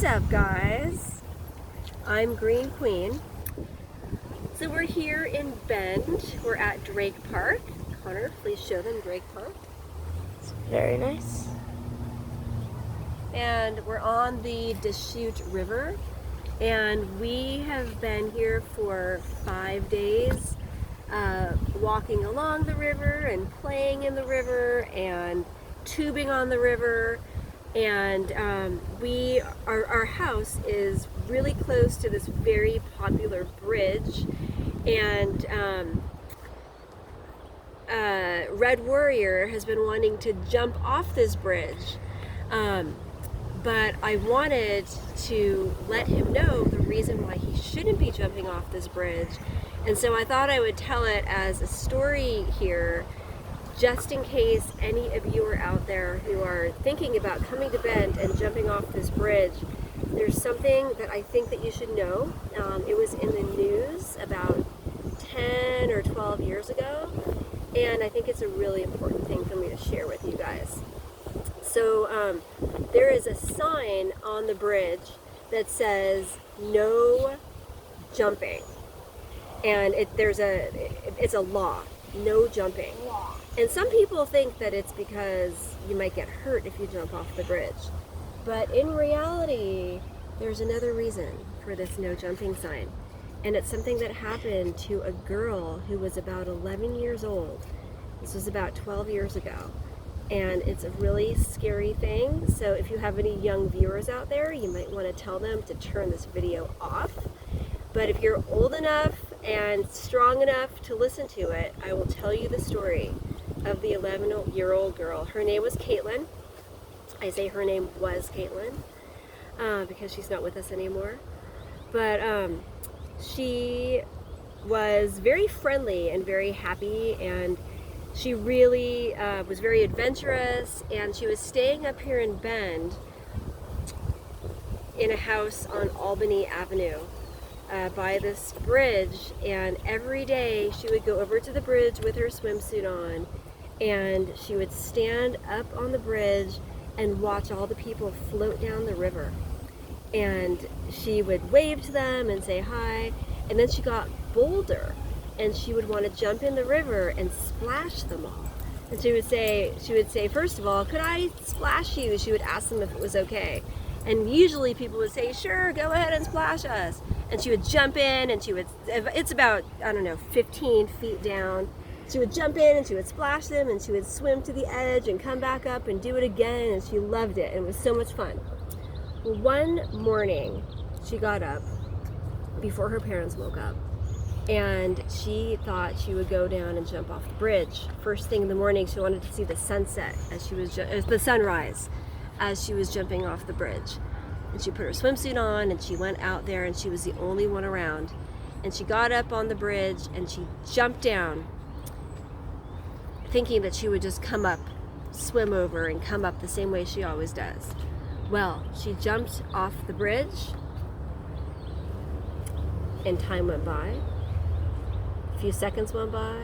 up, guys? I'm Green Queen. So we're here in Bend. We're at Drake Park. Connor, please show them Drake Park. It's very nice. And we're on the Deschutes River. And we have been here for 5 days, walking along the river and playing in the river and tubing on the river. And our house is really close to this very popular bridge, and Red Warrior has been wanting to jump off this bridge, but I wanted to let him know the reason why he shouldn't be jumping off this bridge, and so I thought I would tell it as a story here, just in case any of you are out there who are thinking about coming to Bend and jumping off this bridge. There's something that I think that you should know. It was in the news about 10 or 12 years ago, and I think it's a really important thing for me to share with you guys. So there is a sign on the bridge that says no jumping, and it's a law, no jumping. And some people think that it's because you might get hurt if you jump off the bridge. But in reality, there's another reason for this no jumping sign. And it's something that happened to a girl who was about 11 years old. This was about 12 years ago. And it's a really scary thing. So if you have any young viewers out there, you might want to tell them to turn this video off. But if you're old enough and strong enough to listen to it, I will tell you the story of the 11-year-old girl. Her name was Caitlin. I say her name was Caitlin because she's not with us anymore. But she was very friendly and very happy, and she really was very adventurous, and she was staying up here in Bend in a house on Albany Avenue by this bridge, and every day she would go over to the bridge with her swimsuit on, and she would stand up on the bridge and watch all the people float down the river. And she would wave to them and say hi, and then she got bolder, and she would want to jump in the river and splash them all. And she would say, first of all, could I splash you? She would ask them if it was okay. And usually people would say, sure, go ahead and splash us. And she would jump in, and it's about, 15 feet down. She would jump in and she would splash them, and she would swim to the edge and come back up and do it again, and she loved it, and it was so much fun. Well, one morning she got up before her parents woke up, and she thought she would go down and jump off the bridge. First thing in the morning, she wanted to see the sunset the sunrise as she was jumping off the bridge. And she put her swimsuit on and she went out there, and she was the only one around. And she got up on the bridge and she jumped down, thinking that she would just come up, swim over, and come up the same way she always does. Well, she jumped off the bridge, and time went by. A few seconds went by,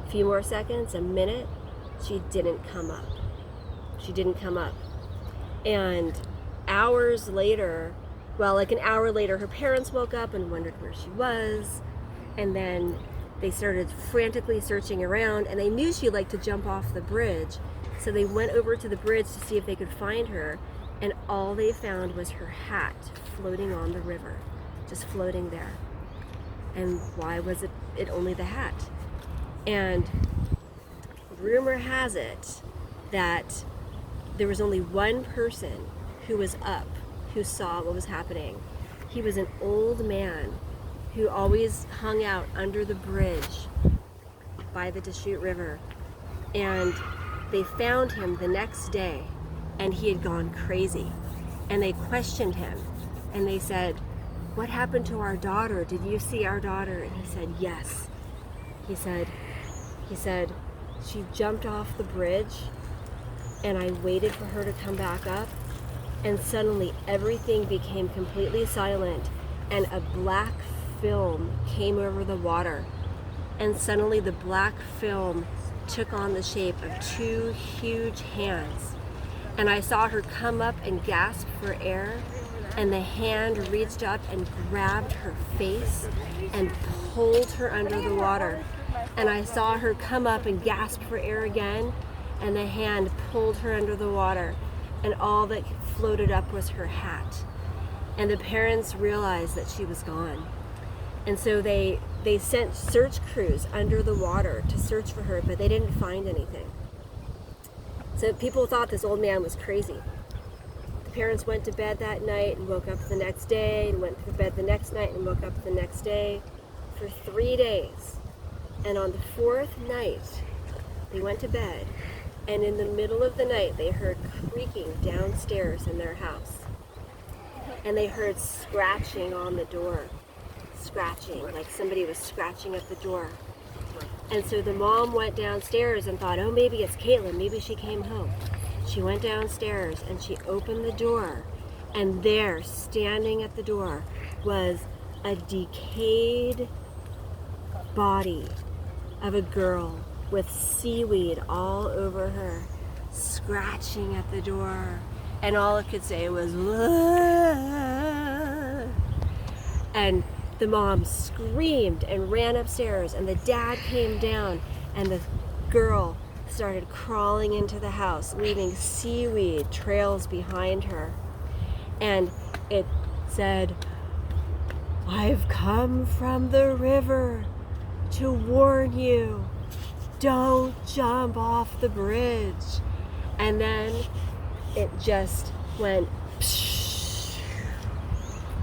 a few more seconds, a minute. She didn't come up. She didn't come up. And hours later, an hour later, her parents woke up and wondered where she was, and then they started frantically searching around, and they knew she liked to jump off the bridge, so they went over to the bridge to see if they could find her, and all they found was her hat floating on the river, just floating there. And why was it only the hat? And rumor has it that there was only one person who was up, who saw what was happening. He was an old man who always hung out under the bridge by the Deschutes River. And they found him the next day, and he had gone crazy. And they questioned him, and they said, what happened to our daughter? Did you see our daughter? And he said, yes. He said, she jumped off the bridge, and I waited for her to come back up, and suddenly everything became completely silent, and a black film came over the water, and suddenly the black film took on the shape of two huge hands, and I saw her come up and gasp for air, and the hand reached up and grabbed her face and pulled her under the water. And I saw her come up and gasp for air again, and the hand pulled her under the water, and all that floated up was her hat. And the parents realized that she was gone. And so they sent search crews under the water to search for her, but they didn't find anything. So people thought this old man was crazy. The parents went to bed that night and woke up the next day, and went to bed the next night and woke up the next day for 3 days. And on the 4th night, they went to bed, and in the middle of the night, they heard creaking downstairs in their house. And they heard scratching on the door. Scratching, like somebody was scratching at the door. And so the mom went downstairs and thought, oh, maybe it's Caitlin, maybe she came home. She went downstairs and she opened the door, and there, standing at the door, was a decayed body of a girl with seaweed all over her, scratching at the door. And all it could say was, "Whoa." And the mom screamed and ran upstairs, and the dad came down, and the girl started crawling into the house, leaving seaweed trails behind her. And it said, "I've come from the river to warn you, don't jump off the bridge." And then it just went psh,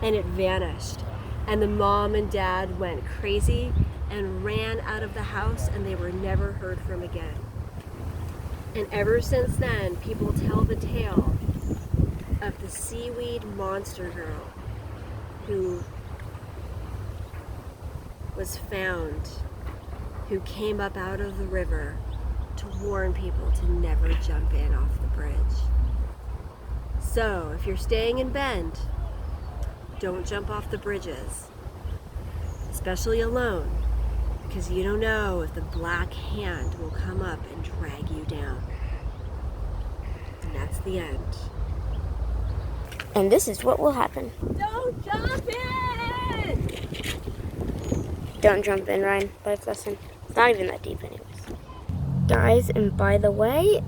and it vanished. And the mom and dad went crazy and ran out of the house, and they were never heard from again. And ever since then, people tell the tale of the seaweed monster girl who was found, who came up out of the river to warn people to never jump in off the bridge. So, if you're staying in Bend, don't jump off the bridges, especially alone, because you don't know if the black hand will come up and drag you down. And that's the end. And this is what will happen. Don't jump in! Don't jump in, Ryan. Life lesson. It's not even that deep anyways. Guys, and by the way,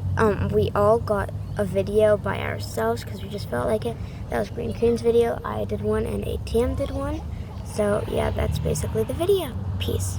we all got a video by ourselves because we just felt like it. That was Green Coon's video. I did one and ATM did one. So yeah, that's basically the video. Peace.